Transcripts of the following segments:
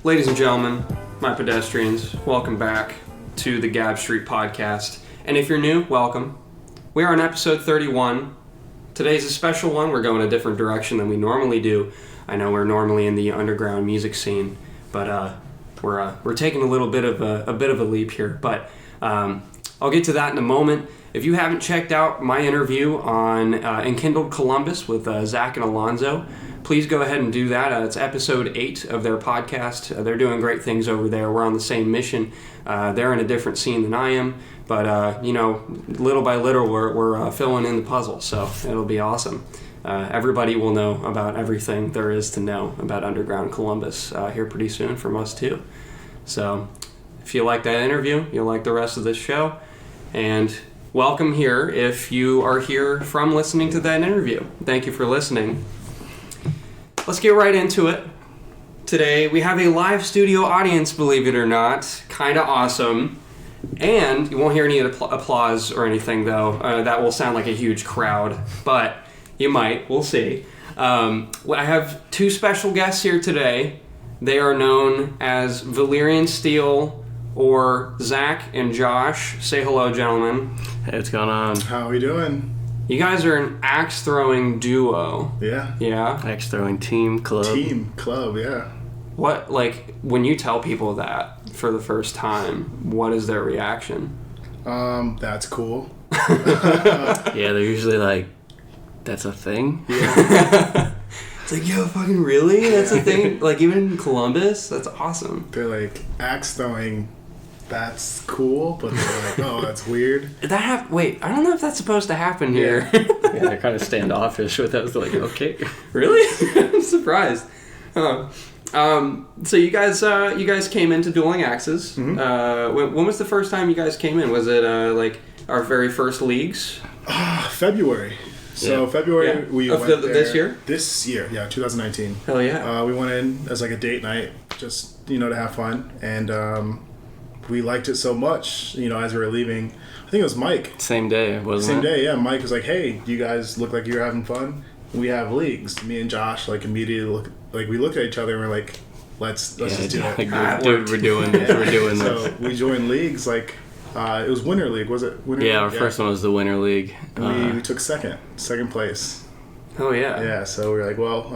Ladies and gentlemen, my pedestrians, welcome back to the Gab Street Podcast. And if you're new, welcome. We are on episode 31. Today's a special one. We're going a different direction than we normally do. I know we're normally in the underground music scene, but we're taking a little bit of a leap here. But I'll get to that in a moment. If you haven't checked out my interview on Enkindled Columbus with Zach and Alonzo, please go ahead and do that. It's episode 8 of their podcast. They're doing great things over there. We're on the same mission. They're in a different scene than I am, but little by little, we're filling in the puzzle. So it'll be awesome. Everybody will know about everything there is to know about underground Columbus here pretty soon from us too. So if you like that interview, you'll like the rest of this show. And welcome here if you are here from listening to that interview. Thank you for listening. Let's get right into it. Today we have a live studio audience, believe it or not. Kind of awesome. And you won't hear any applause or anything, though. That will sound like a huge crowd, but you might. We'll see. I have 2 special guests here today. They are known as Valyrian Steel or Zach and Josh. Say hello, gentlemen. Hey, what's going on? How are we doing? You guys are an axe-throwing duo. Yeah. Yeah? Axe-throwing team, club. Team, club, yeah. What, when you tell people that for the first time, what is their reaction? That's cool. Yeah, they're usually like, that's a thing? Yeah. It's like, yo, fucking really? That's a thing? Like, even in Columbus? That's awesome. They're like, axe throwing, that's cool, but they're like, oh, that's weird. Wait, I don't know if that's supposed to happen here. Yeah, they're kind of standoffish with us. Like, okay. Really? I'm surprised. So you guys came into Dueling Axes. Mm-hmm. When was the first time you guys came in? Was it our very first leagues? February. So yeah. February we went there. This year? This year, yeah, 2019. Hell yeah. We went in as like a date night, just, to have fun. And we liked it so much, as we were leaving. I think it was Mike. Same day, wasn't it? Same day, yeah. Mike was like, hey, you guys look like you're having fun. We have leagues. Me and Josh, immediately we looked at each other and we're like, let's just do it. Like, dude, we're doing this. We're doing this. So we joined leagues, it was Winter League, was it? Winter yeah, League? our first one was the Winter League. We took second place. Oh yeah. Yeah, so we're like, well,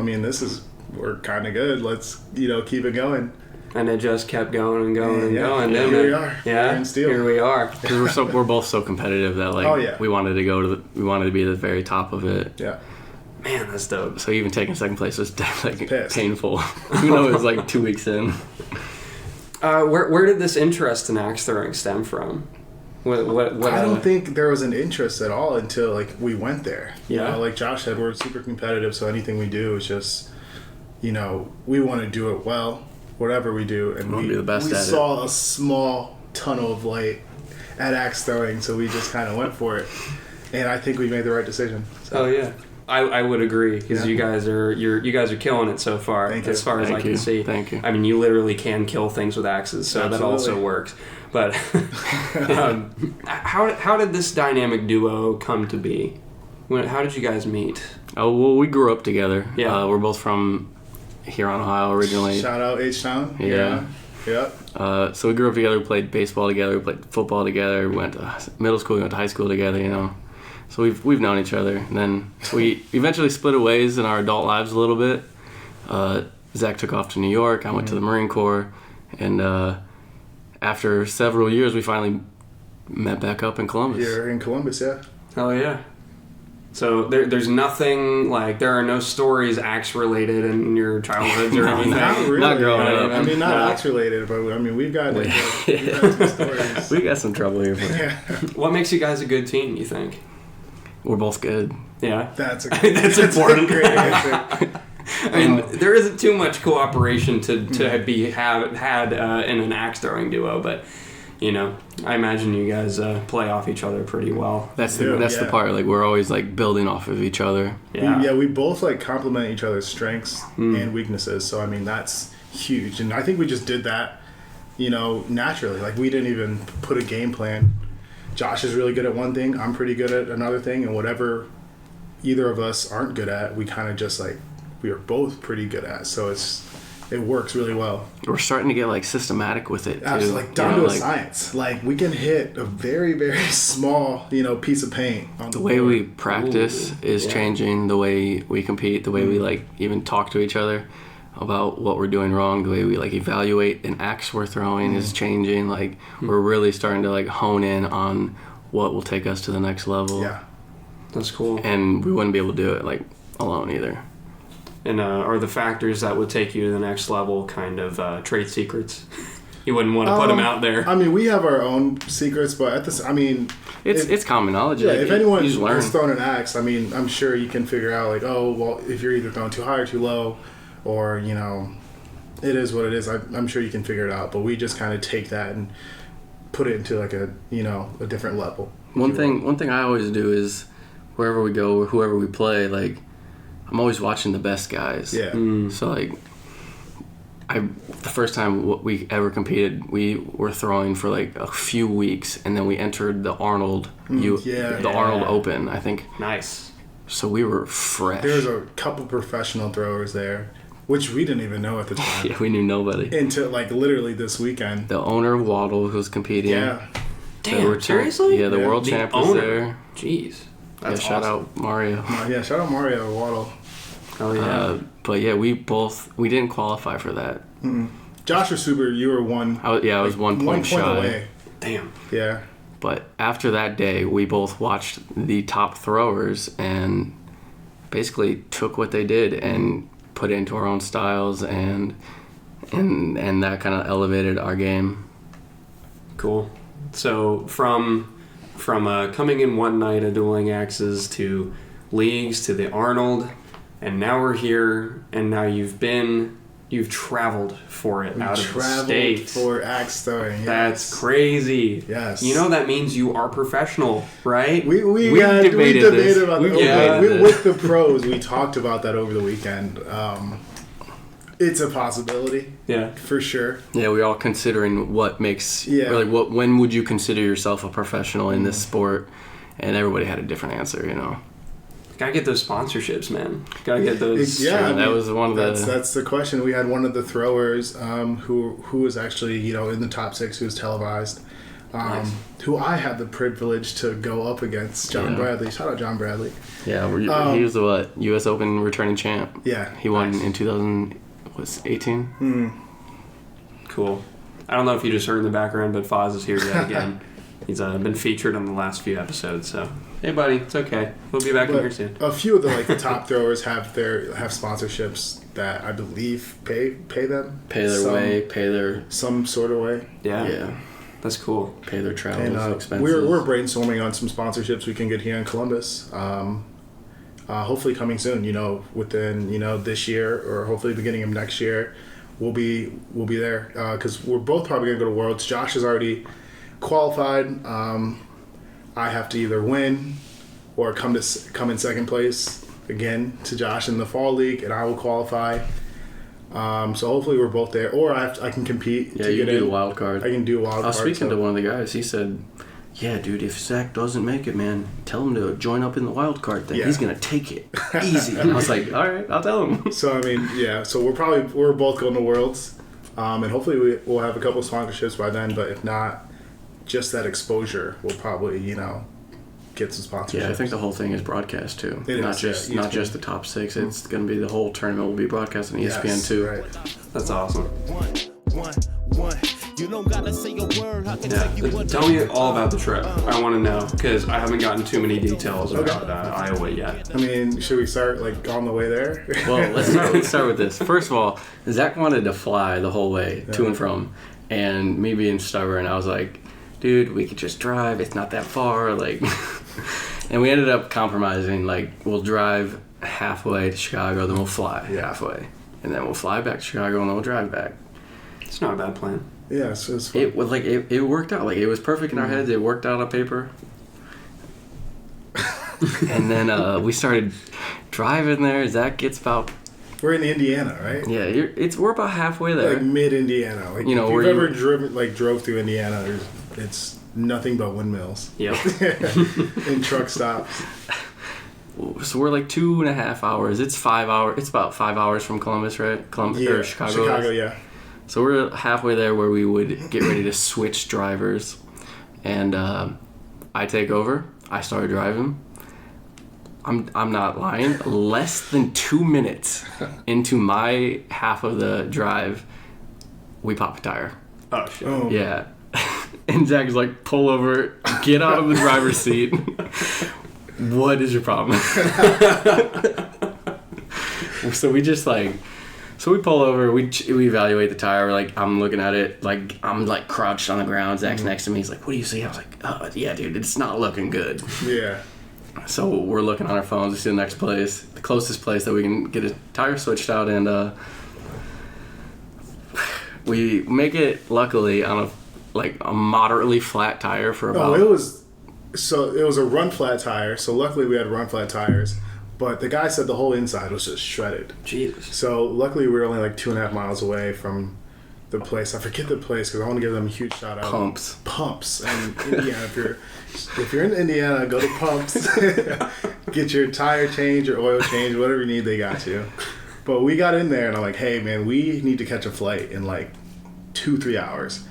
we're kind of good. Let's, keep it going. And it just kept going and going and going. Yeah, here we are. Yeah, Valyrian Steel. Here we are. Because we're both so competitive that we wanted to we wanted to be at the very top of it. Yeah. Man, that's dope. So even taking second place was painful. Even though it was 2 weeks in. Where did this interest in axe throwing stem from? What I don't think there was an interest at all until we went there. Yeah. Like Josh said, we're super competitive, so anything we do is just, we want to do it well, whatever we do, and we be the best we at saw a small tunnel of light at axe throwing, so we just kind of went for it, and I think we made the right decision. So. Oh yeah. I would agree because you guys are killing it so far. Thank you. As far as I can see. Thank you. I mean, you literally can kill things with axes, so Absolutely. that also works. But how did this dynamic duo come to be? How did you guys meet? Oh, well, we grew up together. Yeah. We're both from here on Ohio originally. Shout out H-Town. Yeah. Yep. So we grew up together. We played baseball together. We played football together. We went to middle school. We went to high school together. So we've known each other. And then we eventually split ways in our adult lives a little bit. Zach took off to New York. I went to the Marine Corps. And after several years, we finally met back up in Columbus. You're in Columbus, yeah. Oh yeah. So there's nothing there are no stories axe related in your childhoods or anything. Not really. Not growing up. Not axe related, but we've got some stories. We got some trouble here. What makes you guys a good team, you think? We're both good. Yeah. That's important. A great answer. There isn't too much cooperation to be had in an axe throwing duo, but I imagine you guys play off each other pretty well. That's the part. We're always building off of each other. Yeah. We both complement each other's strengths and weaknesses. So that's huge, and I think we just did that, naturally. We didn't even put a game plan. Josh is really good at one thing. I'm pretty good at another thing, and whatever either of us aren't good at, we kind of just we are both pretty good at. So it's it works really well. We're starting to get like systematic with it too. Absolutely, like down to a science. Like we can hit a very, very small, piece of paint on the way board. we practice is changing. The way we compete, the way we like even talk to each other about what we're doing wrong, the way we like evaluate an axe we're throwing is changing. Like we're really starting to like hone in on what will take us to the next level. Yeah, that's cool. And we wouldn't be able to do it like alone either. And are the factors that would take you to the next level kind of trade secrets? You wouldn't want to put them out there. I mean, we have our own secrets, but at this, I mean, it's common knowledge. Yeah, like, if anyone learn. has thrown an axe, I mean, I'm sure you can figure out like, oh, well, if you're either throwing too high or too low, or it is what it is. I'm sure you can figure it out. But we just kind of take that and put it into like a different level. One thing I always do is wherever we go or whoever we play, like I'm always watching the best guys. Yeah. So like the first time we ever competed, we were throwing for like a few weeks, and then we entered the Arnold Arnold Open, I think. Nice. So we were fresh. There's a couple professional throwers there, which we didn't even know at the time. Yeah, we knew nobody. Until like literally this weekend. The owner of Waddle was competing. Yeah. Damn, seriously? Yeah, the world champ was there. Jeez. That's shout awesome. out Mario. Yeah, shout out Mario Waddle. Oh yeah. But yeah, we didn't qualify for that. Mm-mm. Josh or Super, you were one. I was 1 point shy. Away. Damn. Yeah. But after that day, we both watched the top throwers and basically took what they did and put it into our own styles, and that kind of elevated our game. Cool. So from coming in one night of dueling axes to leagues to the Arnold, and now we're here, and now you've traveled for it out of the state. For axe throwing. Yes. That's crazy. Yes. That means you are professional, right? We debated about this. With the pros. We talked about that over the weekend. It's a possibility. Yeah. For sure. Yeah, we're all considering what makes when would you consider yourself a professional in this sport, and everybody had a different answer. Gotta get those sponsorships, man. Gotta get those. Yeah, that was one of that's the question. We had one of the throwers who was actually in the top 6, who was televised, Nice. who I had the privilege to go up against, John Bradley. Shout out John Bradley. Yeah, he was the U.S. Open returning champ. Yeah, he won in 2018. Mm. Cool. I don't know if you just heard in the background, but Foz is here yet again. He's been featured on the last few episodes, so hey, buddy, it's okay. We'll be back in here soon. A few of the top throwers have sponsorships that I believe pay them, pay their some sort of way. Yeah, that's cool. Pay their travel expenses. We're brainstorming on some sponsorships we can get here in Columbus. Hopefully coming soon. Within this year, or hopefully beginning of next year, we'll be there because we're both probably gonna go to Worlds. Josh is already qualified. I have to either win or come in second place again to Josh in the fall league, and I will qualify. So hopefully we're both there, or I can compete. Yeah, to you get do in. the wild card. I can do a wild card. I was speaking to one of the guys. He said, "Yeah, dude, if Zach doesn't make it, man, tell him to join up in the wild card thing. Yeah. He's gonna take it easy." And I was like, "All right, I'll tell him." So I mean, yeah. So we're both going to Worlds, and hopefully we'll have a couple of sponsorships by then. But if not, just that exposure will probably get some sponsorships. Yeah, I think the whole thing is broadcast too. It not is, just yeah, not just the top 6. It's going to be the whole tournament will be broadcast on ESPN too. Right. That's awesome. One. You don't gotta say a word. How can Tell me all about the trip. I want to know because I haven't gotten too many details about Iowa yet. I mean, should we start on the way there? Well, let's start with this. First of all, Zach wanted to fly the whole way to and from, and me being stubborn, I was like, dude, we could just drive. It's not that far. And we ended up compromising. We'll drive halfway to Chicago, then we'll fly halfway, and then we'll fly back to Chicago, and then we'll drive back. It's not a bad plan. Yeah, so it's fun. It was it worked out. It was perfect in our heads. It worked out on paper. And then we started driving there. Zach gets about. We're in Indiana, right? Yeah, we're about halfway there. Mid Indiana. If you've ever drove through Indiana, it's nothing but windmills. Yep. And truck stops. So we're like 2.5 hours. It's 5 hours. It's about 5 hours from Columbus, right? Columbus or Chicago. Chicago, yeah. So we're halfway there where we would get ready to switch drivers, and I take over. I start driving. I'm not lying. Less than 2 minutes into my half of the drive, we pop a tire. Oh shit. Oh. Yeah. And Zach's like, pull over, get out of the driver's seat. What is your problem? So we just like, so we pull over, we evaluate the tire. Like, I'm looking at it, like, I'm like crouched on the ground. Zach's next to me. He's like, what do you see? I was like, oh, yeah, dude, it's not looking good. Yeah. So we're looking on our phones. We see the next place, the closest place that we can get a tire switched out, and we make it luckily on a moderately flat tire for about. It was a run flat tire. So luckily we had run flat tires, but the guy said the whole inside was just shredded. Jesus. So luckily we were only like 2.5 miles away from the place. I forget the place because I want to give them a huge shout out. Pumps. And Indiana, if you're in Indiana, go to Pumps. Get your tire change, your oil change, whatever you need, they got you. But we got in there and I'm like, hey man, we need to catch a flight in like 2-3 hours.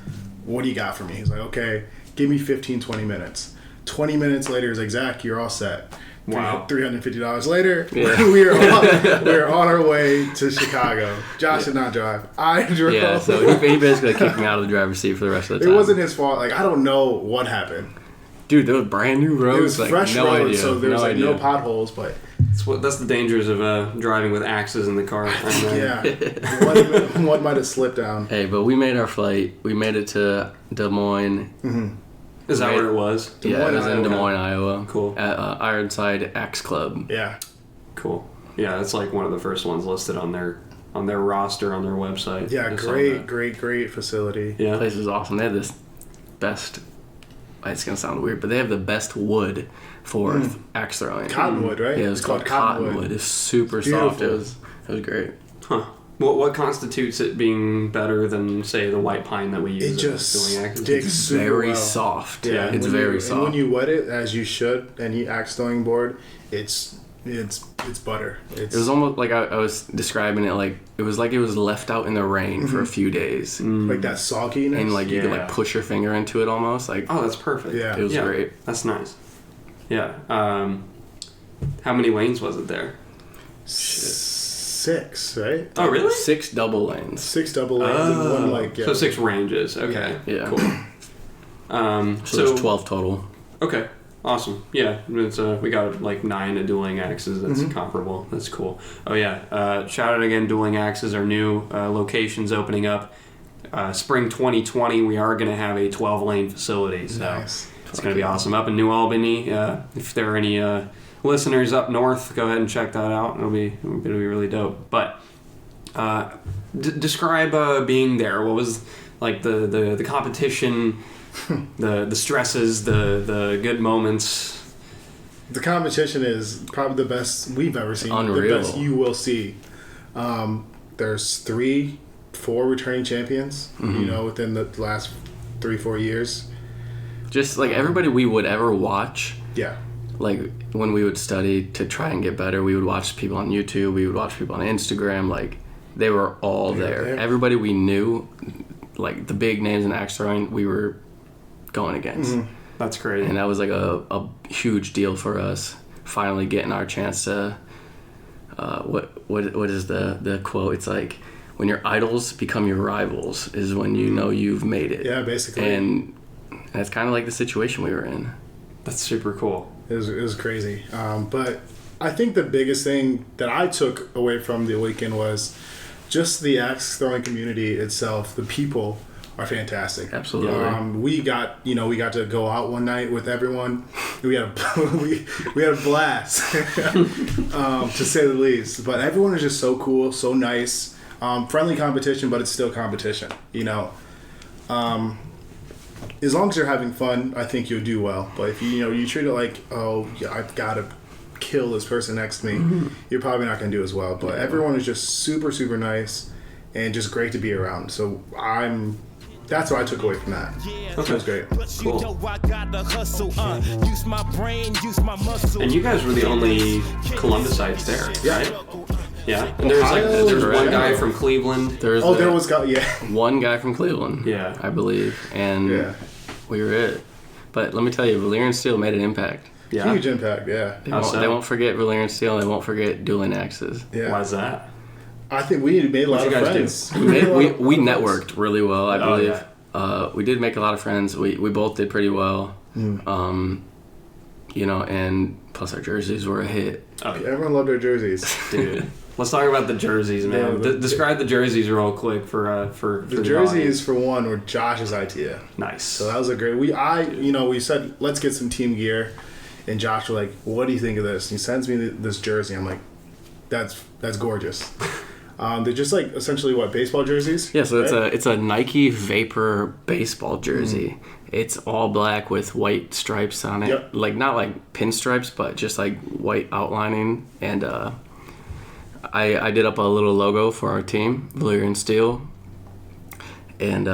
What do you got for me? He's like, okay, give me 15-20 minutes. 20 minutes later, he's like, Zach, you're all set. Wow. $350 later, we are on our way to Chicago. Josh did not drive. I drove. Yeah, so he basically kicked me out of the driver's seat for the rest of the time. It wasn't his fault. Like, I don't know what happened. Dude, there was brand new roads. It was like, fresh no roads, idea. so there was no like idea. no potholes, but... That's the dangers of driving with axes in the car. Yeah. one might have slipped down. Hey, but we made our flight. We made it to Des Moines. Mm-hmm. Is that where it was? Yeah, it was in Des Iowa. Moines, Iowa. Cool. At Ironside Axe Club. Yeah. Cool. Yeah, that's like one of the first ones listed on their roster on their website. Yeah, I saw that. great facility. Yeah. The place is awesome. They have this best... It's going to sound weird, but they have the best wood for axe throwing. Cottonwood, right? Yeah, it was called Cottonwood. It's super soft. It was great. Huh. What constitutes it being better than, say, the white pine that we use? It just doing axes? sticks It's super very well. soft. Yeah, It's very soft. And when you wet it, as you should, and you axe throwing board, it's butter. It was almost like I was describing it like it was left out in the rain for a few days, like that sogginess. and like you could Yeah. like push your finger into it almost. Like Oh, that's perfect. Yeah. it was great. That's nice. Yeah. How many lanes was it there? 6, right? Oh, really? 6 double lanes. 6 double lanes and one like So 6 ranges. Okay. Yeah. Cool. So there's 12 total. Okay. Awesome. Yeah. It's, we got like 9 at Dueling Axes. That's comparable. That's cool. Oh, yeah. Shout out again, Dueling Axes. Our new location's opening up. Spring 2020, we are going to have a 12-lane facility. So Nice. it's going to be awesome. Up in New Albany. If there are any listeners up north, go ahead and check that out. It'll be really dope. But describe being there. What was like the competition, the stresses, the good moments? The competition is probably the best we've ever seen. Unreal. The best you will see. There's 3-4 returning champions, within the last 3-4 years. Just like everybody we would ever watch. Yeah. Like when we would study to try and get better, we would watch people on YouTube, we would watch people on Instagram. Like they were all there. Everybody we knew, like the big names in axe throwing, we were going against. That's great. And that was like a huge deal for us. Finally getting our chance to. What is the quote? It's like when your idols become your rivals is when you know you've made it. Yeah, basically. And that's kind of like the situation we were in. That's super cool. It was crazy. But I think the biggest thing that I took away from the weekend was just the axe throwing community itself. The people are fantastic. Absolutely. We got to go out one night with everyone. We had a blast, to say the least. But everyone is just so cool, so nice. Friendly competition, but it's still competition. As long as you're having fun, I think you'll do well. But if you treat it like, oh, yeah, I've got to kill this person next to me, you're probably not going to do as well. But everyone is just super, super nice and just great to be around. So I'm that's what I took away from that. That was great. Cool. Use my brain, use my muscle. And you guys were the only Columbusites there, Yeah. right? Yeah. And there was one guy from Cleveland. There was one guy from Cleveland. Yeah. I believe, and we were it. But let me tell you, Valyrian Steel made an impact. Yeah. Huge impact. Yeah. They won't forget Valyrian Steel. They won't forget dueling axes. Yeah. Why's that? I think we made a lot of friends. We networked really well, I believe. Yeah. We did make a lot of friends. We both did pretty well. You know, and plus our jerseys were a hit. Oh, yeah. Everyone loved our jerseys. Dude. Let's talk about the jerseys, man. Describe the jerseys real quick for the jerseys, for one, were Josh's idea. Nice. So that was a great. We said let's get some team gear, and Josh was like, "What do you think of this?" And he sends me this jersey. I'm like, "That's gorgeous." They're just like essentially baseball jerseys. Yeah, so right? it's a Nike Vapor baseball jersey. It's all black with white stripes on it. Yep. Like not like pinstripes, but just like white outlining. And I did up a little logo for our team, Valyrian Steel, and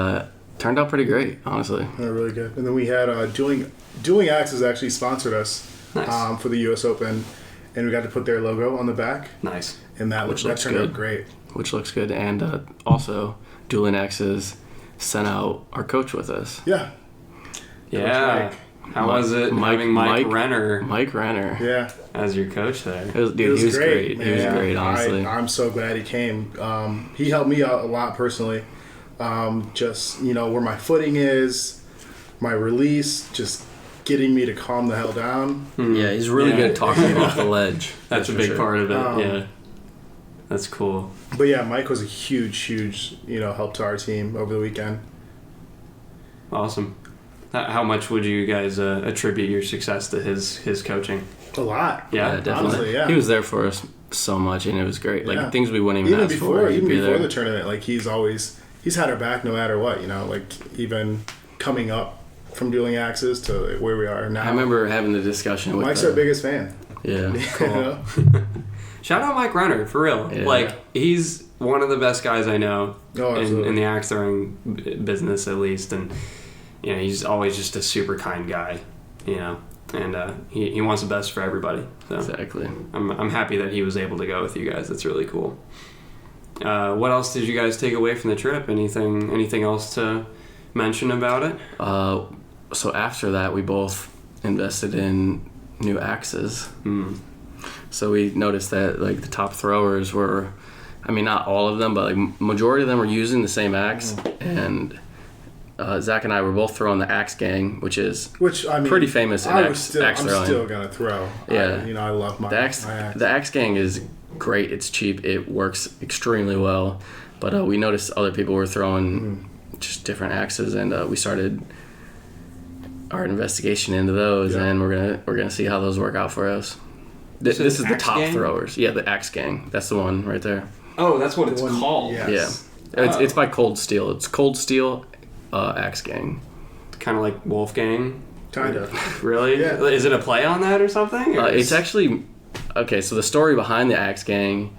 turned out pretty great, honestly. They're really good. And then we had Dueling Axes actually sponsored us Nice. for the U.S. Open, and we got to put their logo on the back. Nice. And that turned out great. Which looks good. And also, Dueling Axes sent out our coach with us. Yeah. Yeah. How was it having Mike Renner? Mike Renner. Yeah. As your coach there. He was great. He was great, honestly. I'm so glad he came. He helped me out a lot personally. Just, where my footing is, my release, just getting me to calm the hell down. Yeah, he's really good talking off the ledge. That's a big part of it, yeah. That's cool. But yeah, Mike was a huge, help to our team over the weekend. Awesome. How much would you guys attribute your success to his coaching? A lot. Yeah, definitely. Honestly, yeah. He was there for us so much, and it was great. Like things we wouldn't even ask for. Even before the tournament, like he's had our back no matter what. Like even coming up from Dueling Axes to where we are now. I remember having the discussion with Mike's our biggest fan. Yeah, cool. Shout out Mike Renner, for real. Yeah. Like, he's one of the best guys I know in the axe throwing business, at least. And, he's always just a super kind guy, and he wants the best for everybody. So exactly. I'm happy that he was able to go with you guys. That's really cool. What else did you guys take away from the trip? Anything else to mention about it? So after that, we both invested in new axes. So we noticed that like the top throwers were, not all of them, but like majority of them were using the same axe. And Zach and I were both throwing the Axe Gang, which pretty famous in axe throwing. I'm still gonna throw. Yeah, I love my axe. The Axe Gang is great. It's cheap. It works extremely well. But we noticed other people were throwing just different axes, and we started our investigation into those, and we're gonna see how those work out for us. This is the top gang? Throwers. Yeah, the Axe Gang. That's the one right there. Oh, that's what it's called. Yes. Yeah, it's by Cold Steel. It's Cold Steel Axe Gang. Kind of like Wolfgang. Kind of. Really? Yeah. Is it a play on that or something? Or it's actually okay. So the story behind the Axe Gang,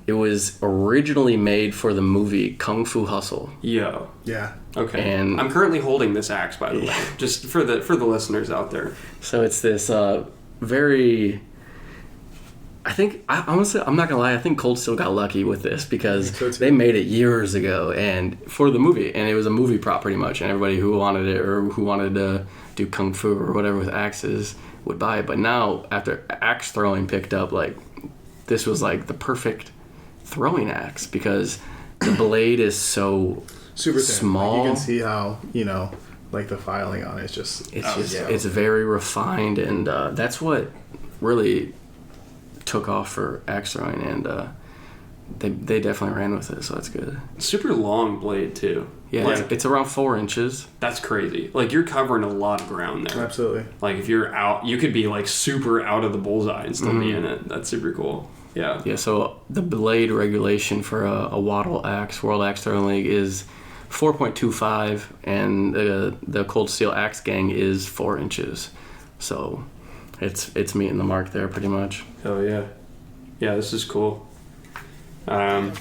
it was originally made for the movie Kung Fu Hustle. Yo. Yeah. Okay. And I'm currently holding this axe, by the way, just for the listeners out there. So it's this very. I think honestly, I'm not gonna lie. I think Cold Steel got lucky with this because they made it years ago and for the movie, and it was a movie prop pretty much, and everybody who wanted it or who wanted to do kung fu or whatever with axes would buy it. But now, after axe throwing picked up, like this was like the perfect throwing axe because the blade is so super thin. small. Like you can see how like the filing on it. It's very refined, and that's what really took off for axe throwing, and they definitely ran with it, so that's good. Super long blade too. Yeah, like, it's around 4 inches. That's crazy. Like you're covering a lot of ground there. Absolutely. Like if you're out, you could be like super out of the bullseye and still be in it. That's super cool. Yeah. Yeah. So the blade regulation for a Wattle Axe World Axe Throwing League is 4.25, and the Cold Steel Axe Gang is 4 inches. So it's meeting the mark there pretty much. Oh yeah. Yeah, this is cool. Is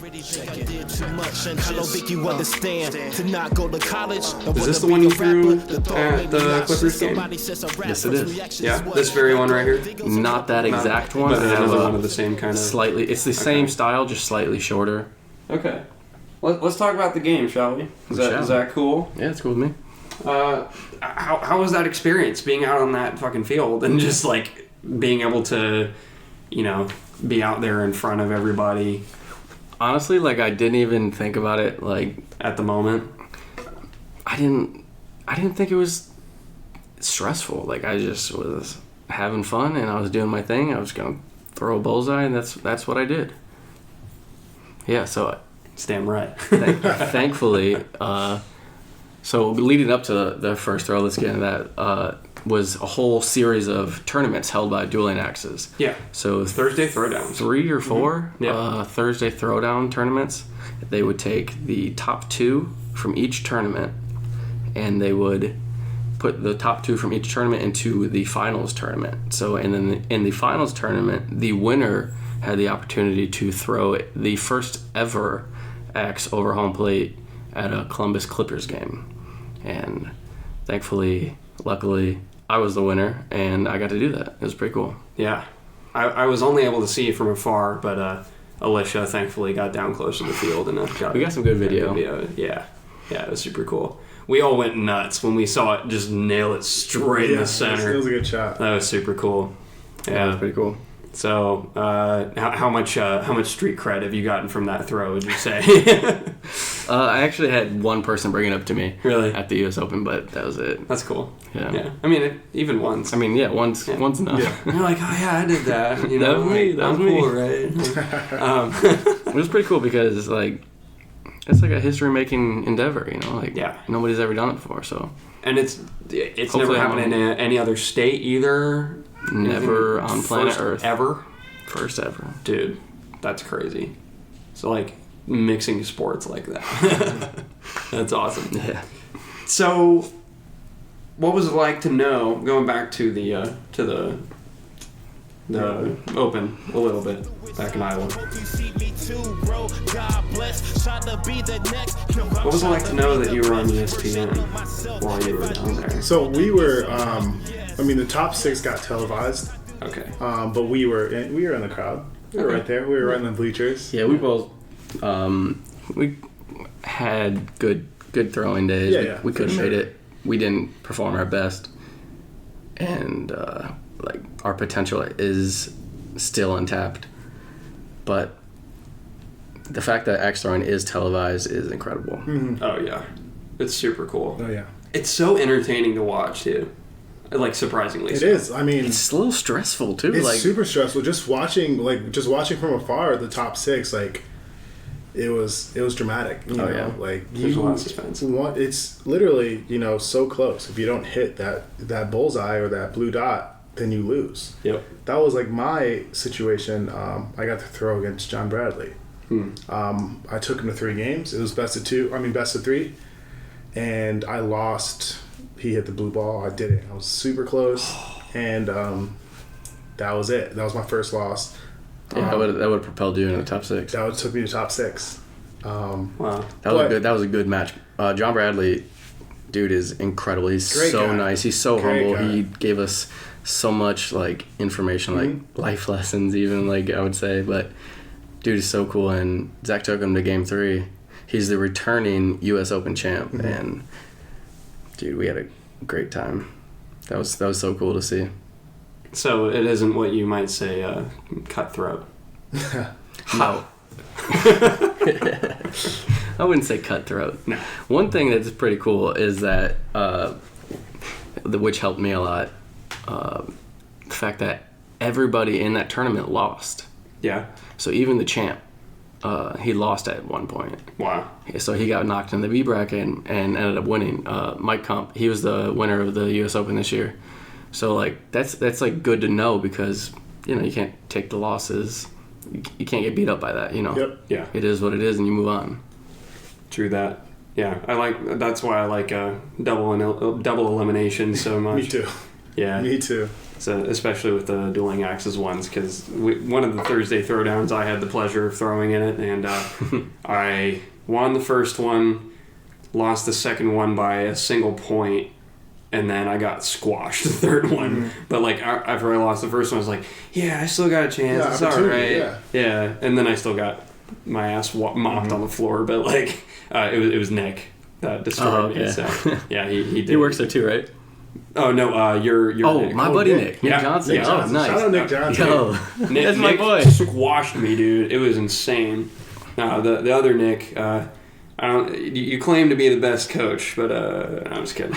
this the one you threw at the Clippers game? Yes, it is. Yeah, this very one right here? Not that exact one. But I have another a one of the same kind of... slightly. It's the same style, just slightly shorter. Okay. Let's talk about the game, shall we? Is that cool? Yeah, it's cool with me. How was that experience, being out on that fucking field and just, like, being able to, you know, be out there in front of everybody? Honestly, like, I didn't even think about it, like... At the moment? I didn't think it was stressful. Like, I just was having fun, and I was doing my thing. I was going to throw a bullseye, and that's what I did. Yeah, so... It's damn right. Thankfully, so leading up to the first throw, let's get into that, was a whole series of tournaments held by Dueling Axes. Yeah. So Thursday throwdowns. 3 or 4 Yeah. Thursday throwdown tournaments. They would take the top 2 from each tournament, and they would put the top 2 from each tournament into the finals tournament. So, and then in the finals tournament, the winner had the opportunity to throw the first ever axe over home plate at a Columbus Clippers game. And thankfully, luckily, I was the winner, and I got to do that. It was pretty cool. Yeah. I was only able to see from afar, but Alicia thankfully got down close to the field and we got some good video. Yeah, it was super cool. We all went nuts when we saw it just nail it straight in the center. It was a good shot. That was super cool. Yeah, it was pretty cool. So, how much street cred have you gotten from that throw, would you say? I actually had one person bring it up to me Really? at the U.S. Open, but that was it. That's cool. Yeah. I mean, even once. I mean, yeah, once enough. Yeah. You're like, oh yeah, I did that. You know, That was me. like, That was I'm me. cool, right? It was pretty cool because, like, it's like a history-making endeavor, you know? Like, Yeah. nobody's ever done it before, so. And it's Hopefully never happened in any other state either. Never Anything on planet first Earth. Ever. First ever. Dude, that's crazy. So, like, mixing sports like that. That's awesome. Yeah. So, what was it like to know, going back to the Open a little bit back in Iowa? What was it like to know that you were on ESPN while you were down there? So we were, the top 6 got televised, Okay. but we were in the crowd. We were right there. We were right in the bleachers. Yeah, we both, we had good throwing days. Yeah, we could have for made sure. it. We didn't perform our best. And, like, our potential is still untapped. But the fact that axe throwing is televised is incredible. Mm-hmm. Oh, yeah. It's super cool. Oh yeah. It's so entertaining to watch, too. Like, surprisingly It so. is. I mean, It's a little stressful, too. it's like, super stressful. Just watching from afar the top 6, like it was dramatic. You know? yeah. Like There's a lot of suspense. It's literally so close. If you don't hit that bullseye or that blue dot, then you lose. Yep. That was like my situation. I got to throw against John Bradley. I took him to 3 games. It was best of 3, and I lost. He hit the blue ball. I did it. I was super close, and that was it. That was my first loss. yeah, that would have propelled you into the top 6. That took me to top 6. Wow. That was a good match. John Bradley, dude, is incredible. He's Great so guy. nice. He's so Great humble. guy. He gave us so much, like, information, like life lessons, even, like, I would say. But dude is so cool. And Zach took him to game 3. He's the returning U.S. Open champ, and dude, we had a great time. That was so cool to see. So, it isn't what you might say cutthroat. No. I wouldn't say cutthroat. No. One thing that's pretty cool is that, which helped me a lot, the fact that everybody in that tournament lost. Yeah. So even the champ, he lost at one point. Wow. So he got knocked in the B bracket and ended up winning. Mike Kump, he was the winner of the U.S. Open this year. So, like, that's like good to know because, you can't take the losses. You can't get beat up by that, Yep. Yeah. It is what it is, and you move on. True that. Yeah. That's why I like double elimination so much. Me too. Yeah. Me too. So especially with the dueling axes ones, because one of the Thursday throwdowns, I had the pleasure of throwing in it, and I won the first one, lost the second one by a single point, and then I got squashed the third one. Mm-hmm. But like after I lost the first one, I was like, yeah, I still got a chance. Yeah, It's all right. yeah. And then I still got my ass mopped on the floor, but like it was Nick that destroyed me. So yeah, he did. He works there too, right? Oh no, you're Oh, Nick. my buddy Nick Yeah. Johnson. Yeah. Oh, nice. Shout out Nick Johnson. Yo, Nick, that's my Nick boy. squashed me, dude. It was insane. No, the other Nick, I don't. You claim to be the best coach, but I'm just kidding.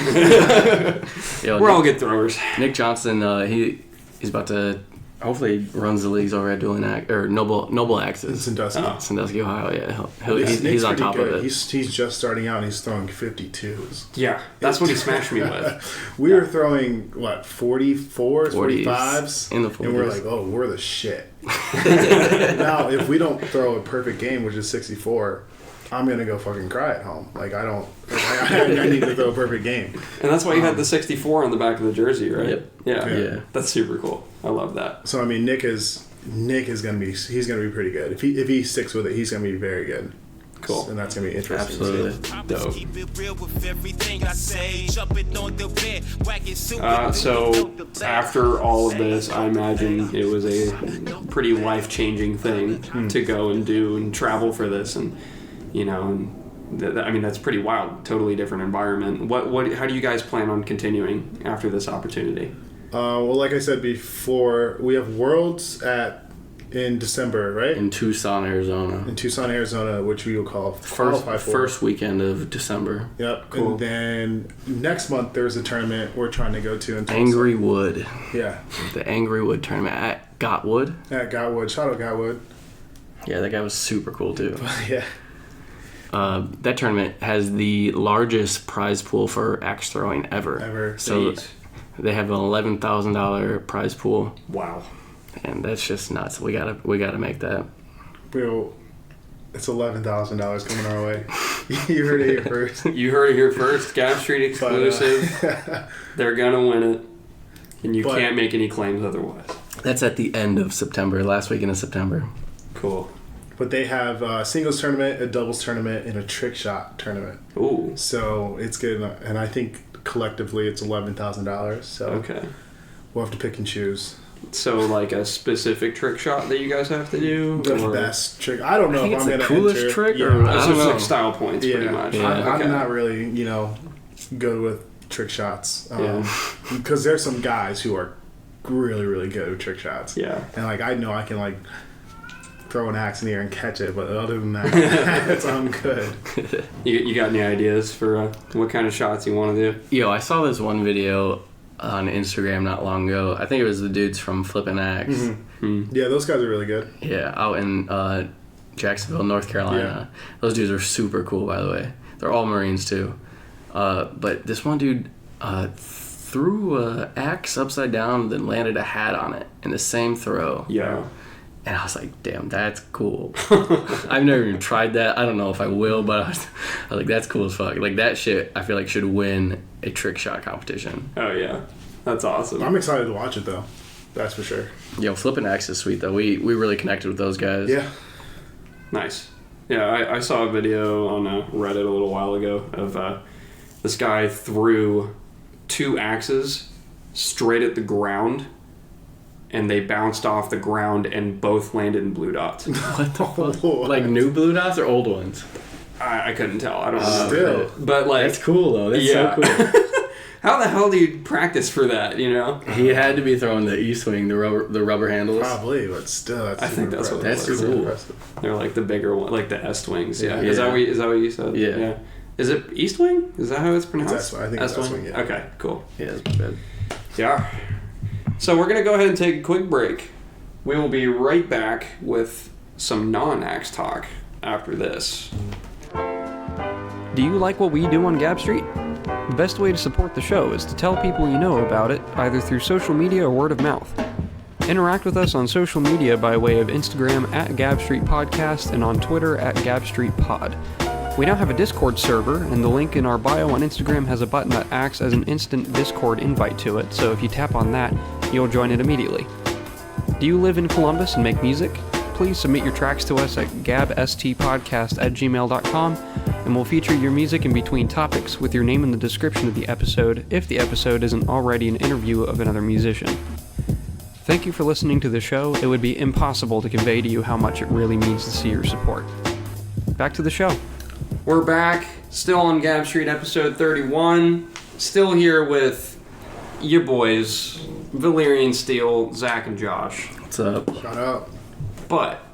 Yo, We're all good throwers. Nick Johnson, he's about to hopefully runs the leagues over at Noble Axes. Sandusky. Sandusky, Ohio. Yeah, Nick's he's on pretty top good. of it. He's just starting out and he's throwing 52s. Yeah, that's what he smashed me with. We were throwing, 44s, 40s, 45s? in the And we're 40s. like, oh, we're the shit. Now, if we don't throw a perfect game, which is 64, I'm going to go fucking cry at home. Like, I need to throw a perfect game. And that's why you had the 64 on the back of the jersey, right? Yep. Yeah. That's super cool. I love that. So, I mean, Nick is going to be, he's going to be pretty good. If he sticks with it, he's going to be very good. Cool. And that's going to be interesting. Absolutely. Dope. Keep it real with everything I say. Jumping on the bed, wagging So after all of this, I imagine it was a pretty life-changing thing to go and do and travel for this, and I mean that's pretty wild. Totally different environment. How do you guys plan on continuing after this opportunity? Well, like I said before, we have Worlds in December, right? In Tucson, Arizona. In Tucson, Arizona, which we will qualify for. First weekend of December. Yep. Cool. And then next month there's a tournament we're trying to go to in Tulsa. Angry Wood. Yeah. The Angry Wood tournament at Gotwood. At Gotwood. Shout out Gotwood. Yeah, that guy was super cool too. Yeah. That tournament has the largest prize pool for axe throwing ever. So Jeez. they have an $11,000 prize pool, Wow. and that's just nuts. We gotta make that. It's $11,000 coming our way. You heard it here first. You heard it here first. Gap Street exclusive. They're gonna win it, and you can't make any claims otherwise. That's at the end of September, last weekend of September. Cool. But they have a singles tournament, a doubles tournament, and a trick shot tournament. Ooh. So it's good, and I think collectively it's $11,000. So Okay. we'll have to pick and choose. So like a specific trick shot that you guys have to do? The or- best trick. I don't know think if it's I'm the going to coolest enter. trick, Yeah. or- I So don't it's know. like style points, pretty Yeah. much. Yeah. I'm Okay. not really, good with trick shots. Yeah. Because there's some guys who are really, really good with trick shots. Yeah. And, I know I can, throw an axe in the air and catch it, but other than that, I'm good. You got any ideas for what kind of shots you want to do? Yo, I saw this one video on Instagram not long ago. I think it was the dudes from Flippin' Axe. Mm-hmm. Yeah, those guys are really good. Yeah, out in Jacksonville, North Carolina. Yeah. Those dudes are super cool, by the way. They're all Marines too. But this one dude threw an axe upside down, then landed a hat on it in the same throw. Yeah. And I was like, damn, that's cool. I've never even tried that. I don't know if I will, but I was like, that's cool as fuck. Like, that shit, I feel like, should win a trick shot competition. Oh, yeah. That's awesome. I'm excited to watch it, though. That's for sure. Yo, Flippin' Axe is sweet, though. We really connected with those guys. Yeah. Nice. Yeah, I saw a video on Reddit a little while ago of this guy threw 2 axes straight at the ground, and they bounced off the ground and both landed in blue dots. What the fuck? Like new blue dots or old ones? I couldn't tell. I don't know. Still. But That's cool, though. That's Yeah. so cool. How the hell do you practice for that, He had to be throwing the E-swing, the rubber handles. Probably, but still, that's I think that's what it That's was. cool. impressive. They're like the bigger one, like the S-wings. Yeah. Yeah. Is that what you said? Yeah. Is it East Wing? Is that how it's pronounced? It's S-wing. I think it's S-wing, yeah. Okay, cool. Yeah, that's good. Yeah. So we're going to go ahead and take a quick break. We will be right back with some non-axe talk after this. Do you like what we do on Gab Street? The best way to support the show is to tell people you know about it, either through social media or word of mouth. Interact with us on social media by way of Instagram @Gab Street Podcast and on Twitter @Gab Street Pod. We now have a Discord server, and the link in our bio on Instagram has a button that acts as an instant Discord invite to it, so if you tap on that, you'll join it immediately. Do you live in Columbus and make music? Please submit your tracks to us at gabstpodcast@gmail.com, and we'll feature your music in between topics with your name in the description of the episode if the episode isn't already an interview of another musician. Thank you for listening to the show. It would be impossible to convey to you how much it really means to see your support. Back to the show. We're back, still on Gab Street, episode 31. Still here with your boys, Valyrian Steel, Zach and Josh. What's up? Shout out. But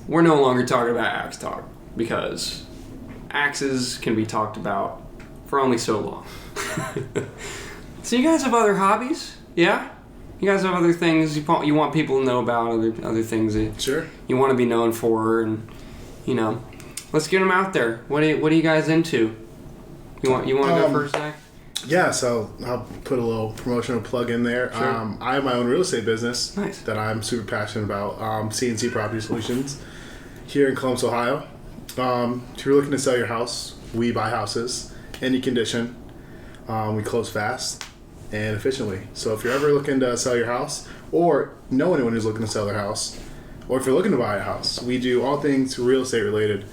we're no longer talking about axe talk, because axes can be talked about for only so long. So you guys have other hobbies? Yeah? You guys have other things you want people to know about, other things that Sure. you want to be known for, and, you know, let's get them out there. What are you guys into? You want to go first, Zach? Yeah, so I'll put a little promotional plug in there. Sure. I have my own real estate business Nice. that I'm super passionate about, CNC Property Solutions, here in Columbus, Ohio. If you're looking to sell your house, we buy houses, any condition. We close fast and efficiently. So if you're ever looking to sell your house, or know anyone who's looking to sell their house, or if you're looking to buy a house, we do all things real estate related.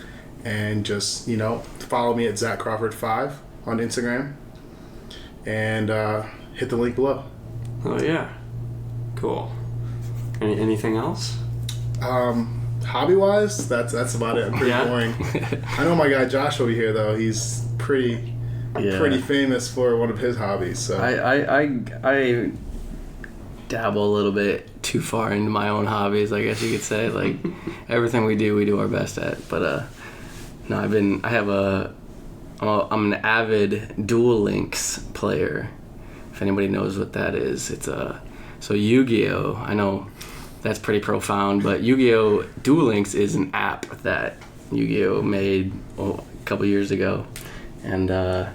And just, follow me at Zach Crawford 5 on Instagram. And hit the link below. Oh, yeah. Cool. Anything else? Hobby-wise, that's about it. I'm pretty boring. I know my guy Josh over here, though. He's pretty famous for one of his hobbies. So I dabble a little bit too far into my own hobbies, I guess you could say. Like, everything we do our best at. But no, I'm an avid Duel Links player. If anybody knows what that is, it's so Yu-Gi-Oh. I know that's pretty profound, but Yu-Gi-Oh! Duel Links is an app that Yu-Gi-Oh! Made a couple years ago, and I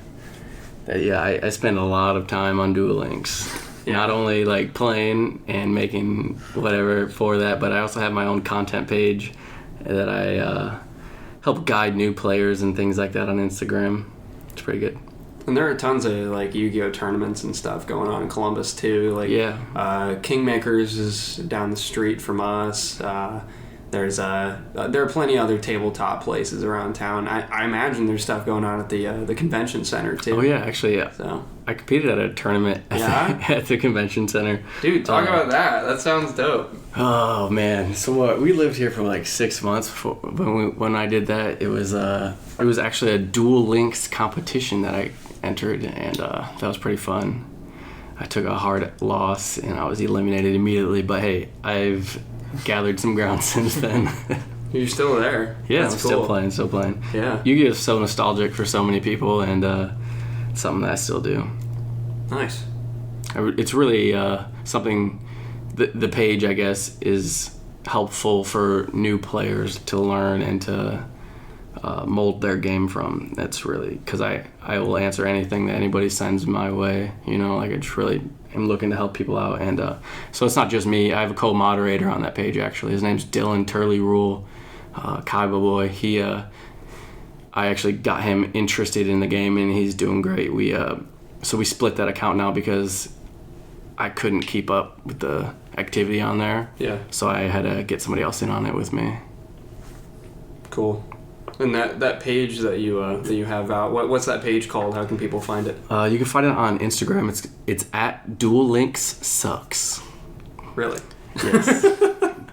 spend a lot of time on Duel Links. Yeah. Not only like playing and making whatever for that, but I also have my own content page that I help guide new players and things like that on Instagram. It's pretty good. And there are tons of like Yu-Gi-Oh tournaments and stuff going on in Columbus too. Like, Kingmakers is down the street from us. There are plenty of other tabletop places around town. I imagine there's stuff going on at the convention center too. Oh yeah, actually, yeah. So I competed at a tournament at the convention center. Dude, talk about that. That sounds dope. Oh man, so we lived here for like 6 months before, when I did that. It was actually a Duel Links competition that I entered, and that was pretty fun. I took a hard loss and I was eliminated immediately, but hey, I've gathered some ground since then. You're still there. Yeah, That's I'm cool. still playing. Yeah. Yu-Gi-Oh! Is so nostalgic for so many people, and it's something that I still do. Nice. It's really something. The page, I guess, is helpful for new players to learn and to mold their game from. That's really, because I will answer anything that anybody sends my way. I just really am looking to help people out, and so it's not just me. I have a co-moderator on that page actually. His name's Dylan Turley Rule, Kaiba boy. I actually got him interested in the game, and he's doing great. So we split that account now because I couldn't keep up with the activity on there. Yeah. So I had to get somebody else in on it with me. Cool. And that page that you have out, what's that page called? How can people find it? You can find it on Instagram. It's at Duel Links Sucks. Really? Yes.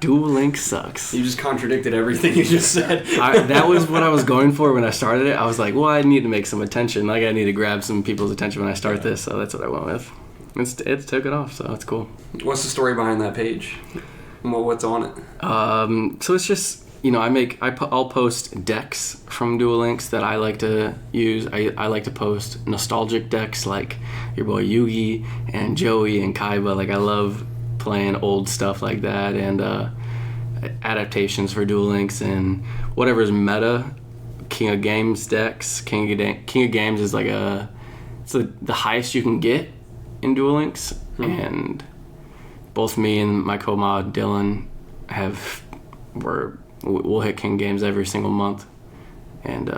Duel Links Sucks. You just contradicted everything you just said. That was what I was going for when I started it. I was like, well, I need to make some attention. Like, I need to grab some people's attention when I start this. So that's what I went with. It's took it off, so it's cool. What's the story behind that page? What's on it? So it's just, I'll post decks from Duel Links that I like to use. I like to post nostalgic decks like your boy Yugi and Joey and Kaiba. Like, I love playing old stuff like that, and adaptations for Duel Links and whatever's meta. King of Games decks. King of Games is like it's the highest you can get in Duel Links, and both me and my co-mod Dylan we'll hit King Games every single month, and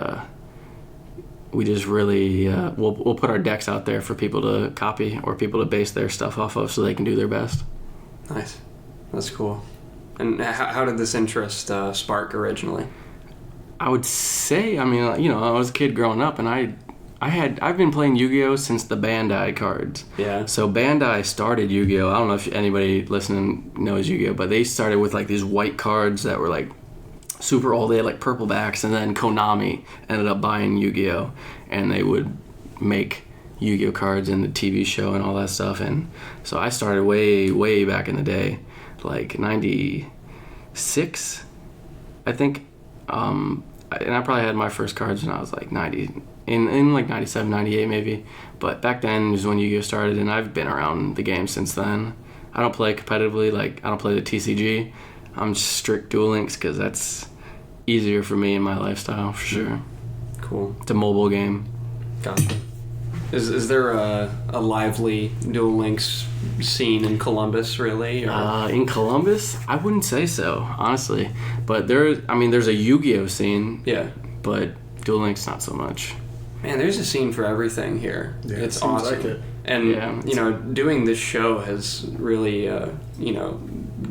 we just really we'll put our decks out there for people to copy or people to base their stuff off of so they can do their best. Nice. That's cool. And how did this interest spark originally? I would say, I mean, I was a kid growing up, and I've been playing Yu-Gi-Oh since the Bandai cards. Yeah. So Bandai started Yu-Gi-Oh. I don't know if anybody listening knows Yu-Gi-Oh, but they started with like these white cards that were like super old. They had like purple backs, and then Konami ended up buying Yu-Gi-Oh, and they would make Yu-Gi-Oh cards in the TV show and all that stuff. And so I started way back in the day, like 96, I think. And I probably had my first cards when I was like 90, in like 97, 98 maybe. But back then is when Yu-Gi-Oh started, and I've been around the game since then. I don't play competitively, like I don't play the TCG. I'm just strict Duel Links because that's easier for me in my lifestyle, for sure. Cool. It's a mobile game. Gotcha. Is there a lively Duel Links scene in Columbus, really? Or? In Columbus, I wouldn't say so, honestly. But there's a Yu-Gi-Oh scene. Yeah. But Duel Links, not so much. Man, there's a scene for everything here. Yeah, it's it seems awesome. like it. And, Yeah, doing this show has really,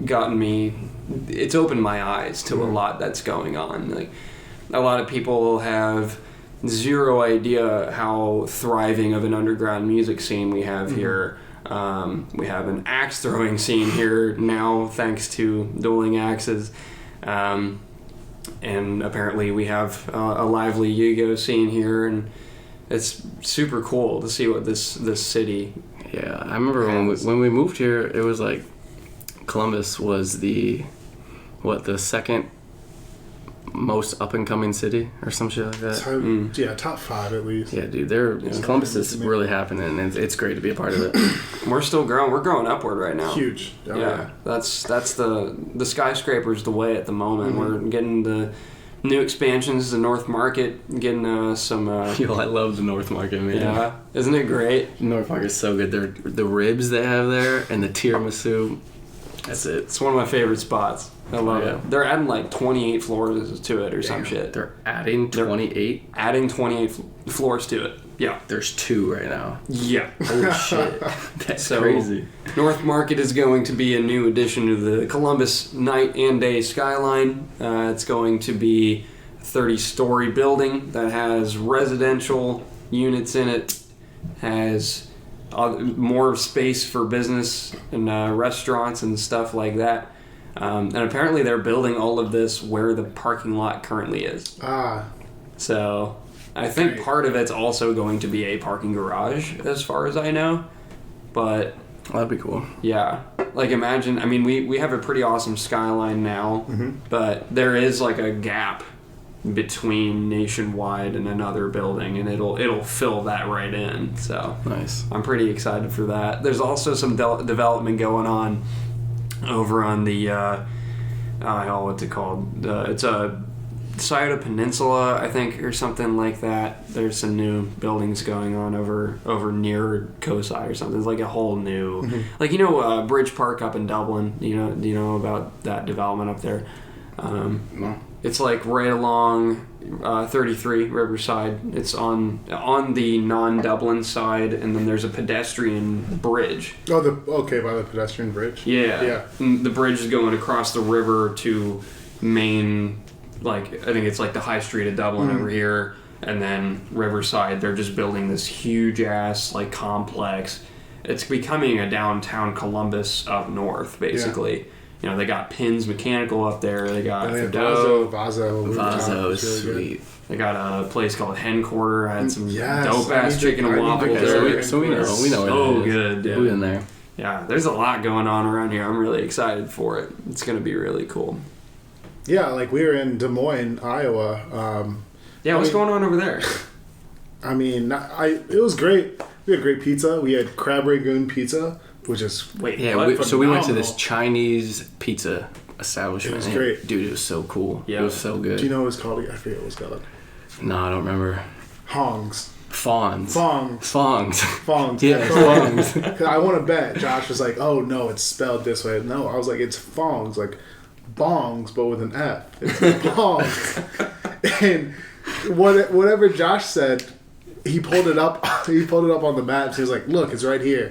gotten me... It's opened my eyes to a lot that's going on. Like, a lot of people have zero idea how thriving of an underground music scene we have here. We have an axe throwing scene here now, thanks to dueling axes. And apparently we have a lively Yu-Gi-Oh scene here, and it's super cool to see what this city. Yeah, I remember when we moved here, it was like Columbus was the second most up and coming city or some shit like that. So, yeah, top 5 at least. Yeah, dude, Columbus is really happening, and it's great to be a part of it. We're still growing. We're growing upward right now. Huge. Oh, Yeah, that's the skyscraper's the way at the moment. We're getting the new expansions, the North Market, getting some. Yo, I love the North Market, man. Yeah, isn't it great? North Market's so good. The ribs they have there and the tiramisu. That's it. It's one of my favorite spots. I love Yeah. it. They're adding like 28 floors to it or some shit. They're adding 28. Adding 28 floors to it. Yeah. There's 2 right now. Yeah. Holy shit. That's So, crazy. North Market is going to be a new addition to the Columbus night and day skyline. It's going to be a 30-story building that has residential units in it, has more space for business and restaurants and stuff like that. And apparently they're building all of this where the parking lot currently is. So I think part of it's also going to be a parking garage, as far as I know. But That'd be cool. yeah, like imagine, I mean, we have a pretty awesome skyline now, but there is like a gap between Nationwide and another building, and it'll fill that right in. So Nice. I'm pretty excited for that. There's also some development going on over on the what's it called? It's a Scioto Peninsula, I think, or something like that. There's some new buildings going on over near Cosi or something. It's like a whole new, like Bridge Park up in Dublin. Do you know about that development up there? No. It's like right along 33 Riverside. It's on the non-Dublin side, and then there's a pedestrian bridge. Oh, by the pedestrian bridge? Yeah. Yeah. And the bridge is going across the river to Main, like, I think it's like the high street of Dublin over here, and then Riverside, they're just building this huge-ass, like, complex. It's becoming a downtown Columbus up north, basically. Yeah. They got Pins Mechanical up there. They got Vaso is really sweet. They got a place called Hen Quarter. I had some Yes, dope-ass chicken and waffles there. So we know So where that is. good, dude. We've been there. Yeah, there's a lot going on around here. I'm really excited for it. It's going to be really cool. Yeah, like we were in Des Moines, Iowa. What's going on over there? I mean, it was great. We had great pizza. We had crab rangoon pizza, which is Wait, Yeah, what? so we went to this Chinese pizza establishment. It was great. Dude, it was so cool. Yeah. It was so good. Do you know what it's called? I forget what it's called. No, I don't remember. Hongs. Fawns. Fongs. Fongs. Fongs. Yeah, Fongs. 'Cause I want to bet. Josh was like, oh, no, it's spelled this way. No, I was like, it's Fongs. Like, bongs, but with an F. It's bongs. And whatever Josh said, he pulled it up. He pulled it up on the maps. He was like, "Look, it's right here."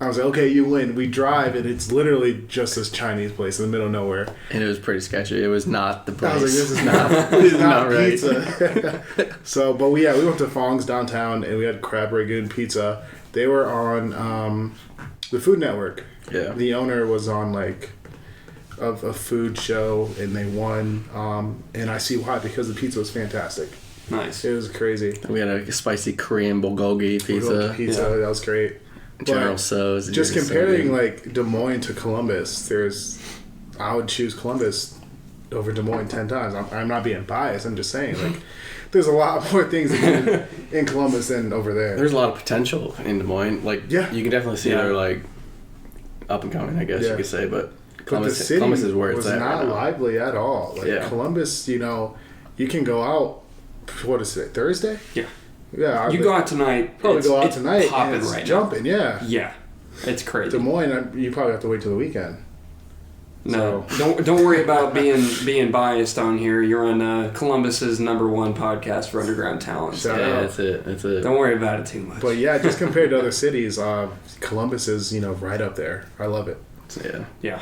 I was like, "Okay, you win." We drive, and it's literally just this Chinese place in the middle of nowhere. And it was pretty sketchy. It was not the place. I was like, "This is not, this is not right. pizza." So, but we went to Fong's downtown, and we had crab ragoon pizza. They were on the Food Network. Yeah. The owner was on like a food show, and they won. And I see why, because the pizza was fantastic. Nice. It was crazy. We had a spicy Korean bulgogi pizza. That was great. General Tso's. Just comparing like Des Moines to Columbus, I would choose Columbus over Des Moines 10 times. I'm not being biased. I'm just saying like there's a lot more things in Columbus than over there. There's a lot of potential in Des Moines. Like you can definitely see they're like up and coming. I guess you could say, but Columbus is where it's at. Was not lively at all. Like Columbus, you can go out. What is it? Thursday? Yeah. Yeah. You go out tonight. Probably go out tonight. It's popping it's right jumping. now. Yeah. Yeah. It's crazy. Des Moines, you probably have to wait till the weekend. No, don't worry about being biased on here. You're on Columbus's #1 podcast for underground talent. Shout out. That's it. Don't worry about it too much. But yeah, just compared to other cities, Columbus is right up there. I love it. Yeah.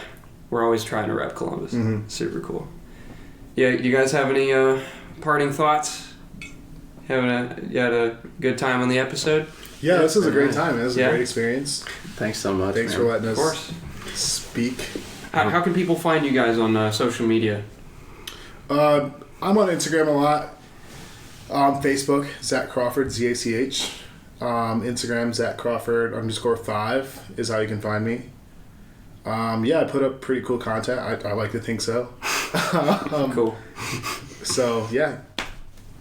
We're always trying to rep Columbus. Mm-hmm. Super cool. Yeah, you guys have any parting thoughts? You had a good time on the episode? Yeah, this was a great time. It was a great experience. Thanks so much. Thanks for letting us of course. Speak. How can people find you guys on social media? I'm on Instagram a lot. Facebook, Zach Crawford, ZACH. Instagram, Zach Crawford _5 is how you can find me. I put up pretty cool content. I like to think so. Cool. So, yeah.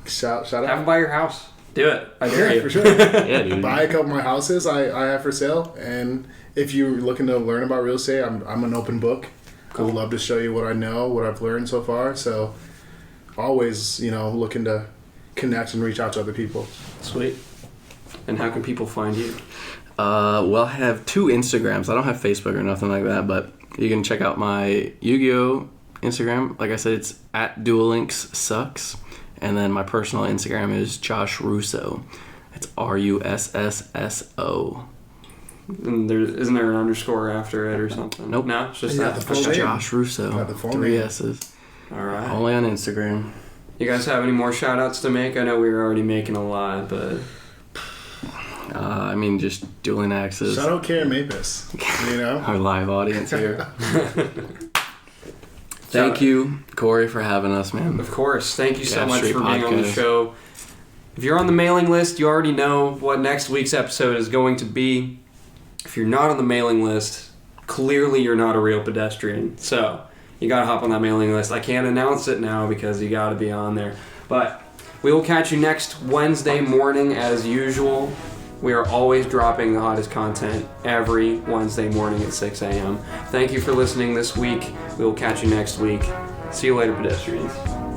Shout out. Have them by your house. Do it. I dare you. For sure. Yeah, dude. Buy a couple of my houses I have for sale. And if you're looking to learn about real estate, I'm an open book. Cool. I'd love to show you what I know, what I've learned so far. So always, looking to connect and reach out to other people. Sweet. And how can people find you? Well, I have 2 Instagrams. I don't have Facebook or nothing like that, but you can check out my Yu-Gi-Oh! Instagram. Like I said, it's at DuelLinksSucks. And then my personal Instagram is Josh Russo. It's RUSSSO. And isn't there an underscore after it or something? Nope. No, it's just Yeah, that. the full It's name. Josh Russo. Got the full 3 name. S's. All right. Only on Instagram. You guys have any more shout outs to make? I know we were already making a lot, but... Just dueling axes. Shout out Karen Mapis. Our live audience here. Thank you, Cory, for having us, man. Of course. Thank you so Gab much Street for being on the Podcast. show. If you're on the mailing list, you already know what next week's episode is going to be. If you're not on the mailing list, clearly you're not a real pedestrian. So you got to hop on that mailing list. I can't announce it now because you got to be on there. But we will catch you next Wednesday morning as usual. We are always dropping the hottest content every Wednesday morning at 6 a.m. Thank you for listening this week. We will catch you next week. See you later, pedestrians.